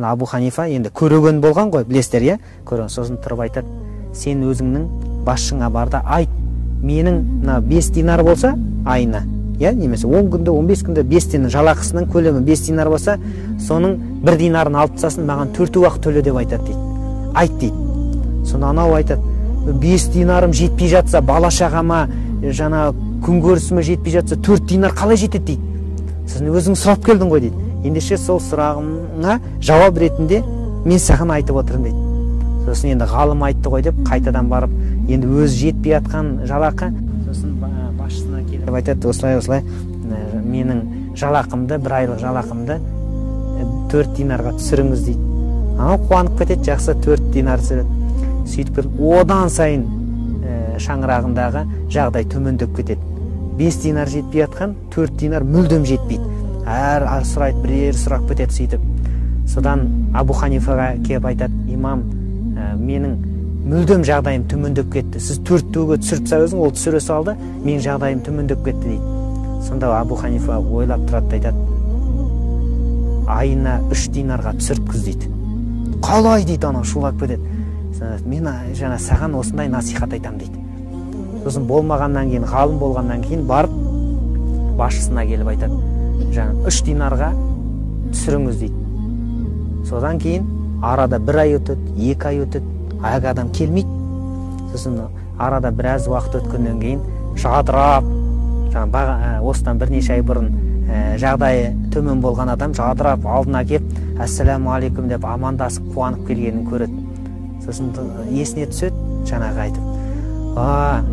Абу Ханифа енді көреген болған ғой, білесіздер, иә? Көрген, сосын тұрып айтады, сен өзіңнің басшыңа бар да айт, менің 5 динар болса айына, иә, немесе 10 күнде, 15 күнде 5 динар жалақысының көлемі 5 динар болса, соның 1 динарын алып тастасын, маған 4 уақыт төле деп айтады дейді. Айт дейді. Сонда анау айтады, 5 динарым жетпей жатса, бала шағама, жаңа күнкөрісіме жетпей жатса, 4 динар қалай жетеді дейді. Сен өзің сұрап келдің ғой дейді. Ендеше сол сұрағыңа жауап ретінде мен саған айтып отырмын дейді. Сосын енді ғалым айтты ғой деп қайтадан барып, енді өзі жетпей жатқан жалақы, сосын басшысына келіп айтады, осылай менің жалақымды, 1 айлық жалақымды 4 динарға түсіріңіз дейді. Анау қуанып кетеді, жақсы 4 динар түсіреді. Сөйтіп одан сайын шаңырағындағы жағдай төмендеп кетеді. 5 динар жетпей жатқан, 4 динар мүлдем жетпейді. Әр сұрайды, бірер сұрақ кетеді сөйтіп. Содан Абу Ханифаға келіп айтады, имам, менің мүлдем жағдайым төмендеп кетті. Сіз 4-ге түсіріп өзің, ол түсіре салды, менің жағдайым төмендеп кетті дейді. Сонда Абу Ханифа ойлап тұрады, айтады, айына 3 динарға түсіріпкіз дейді. Қалай дейді, анау шулап кетеді. Мен жаңа саған осындай насихат айтам дейді. Сосын болмағаннан кейін, ғалым болғаннан кейін барып басшысына келіп айтады, жаңа 3 динарға түсіріңіз дейді. Содан кейін арада 1 ай өтеді, 2 ай өтеді, аяқ адам келмейді. Сосын арада біраз уақыт өткеннен кейін жадырап, осыдан бірнеше ай бұрын жағдайы төмен болған адам жадырап алдына келіп, ассаламу алейкум деп амандасып қуанып келгенін көреді. Сосын есіне түседі, жаңағы айтып,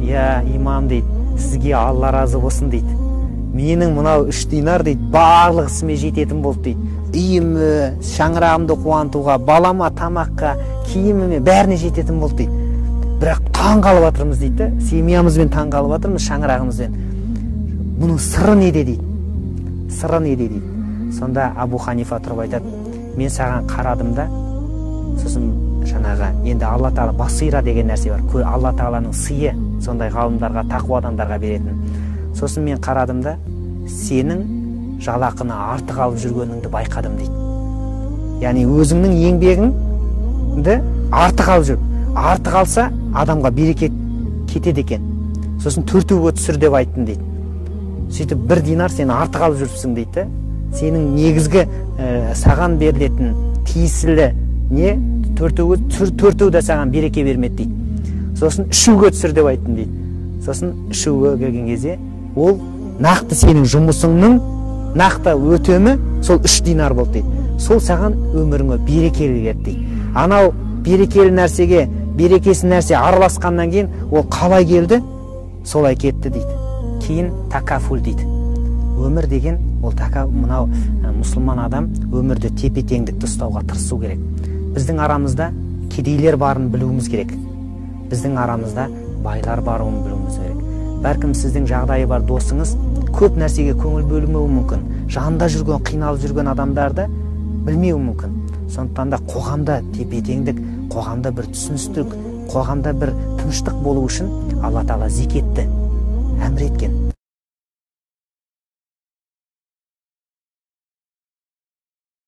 иә имам дейді, сізге Алла разы болсын дейді. Менің мынау 3 динар дейді, барлық ісіме жететін болды дейді. Үйіме, шаңырағымды қуантуға, балама, тамаққа, киіміме, бәріне жететін болды дейді. Бірақ таң қалып жатырмыз дейді, семьямызбен таң қалып жатырмыз, шаңырағымызбен. Бұның сыры неде дейді? Сыры неде дейді? Сонда Абу Ханифа тұрып айтады, мен саған қарадым да, сосын жаңағы енді Алла Тағала басира деген нәрсе бар. Алла Тағаланың сыйы, сондай ғалымдарға, тақуа адамдарға беретін. Сосын мен қарадым да, сенің жалақыны артық алып жүргеніңді байқадым дейді. Яғни өзіңнің еңбегіңді артық алып жүр. Артық алса, адамға береке кетеді екен. Сосын 4-ге түсір деп айттым дейді. Сөйтіп 1 динар сен артық алып жүрсің дейді. Сенің негізгі саған берілетін тиесілі не? 4-ге де саған береке бермеді дейді. Сосын 3-ге түсір деп айттым дейді. Сосын 3-ге келген кезде ол нақты сенің жұмысыңның нақты өтемі сол 3 динар болды дейді. Сол саған өміріңе берекелі келді дейді. Анау берекелі нәрсеге, берекесіз нәрсе араласқаннан кейін ол қалай келді? Солай кетті дейді. Кейін такафул дейді. Өмір деген ол мынау мұсылман адам өмірді тепе-теңдікті ұстауға тырысу керек. Біздің арамызда кедейлер барын білуіміз керек. Біздің арамызда байлар барын білуіміз керек. Бәлкім сіздің жағдайы бар досыңыз көп нәрсеге көңіл бөлмеуі мүмкін. Жанында жүрген, қиналып жүрген адамдарды білмеуі мүмкін. Сондықтан да қоғамда тепе-теңдік, қоғамда бір түсіністік, қоғамда бір тыныштық болу үшін Алла Тағала зекетті әмір еткен.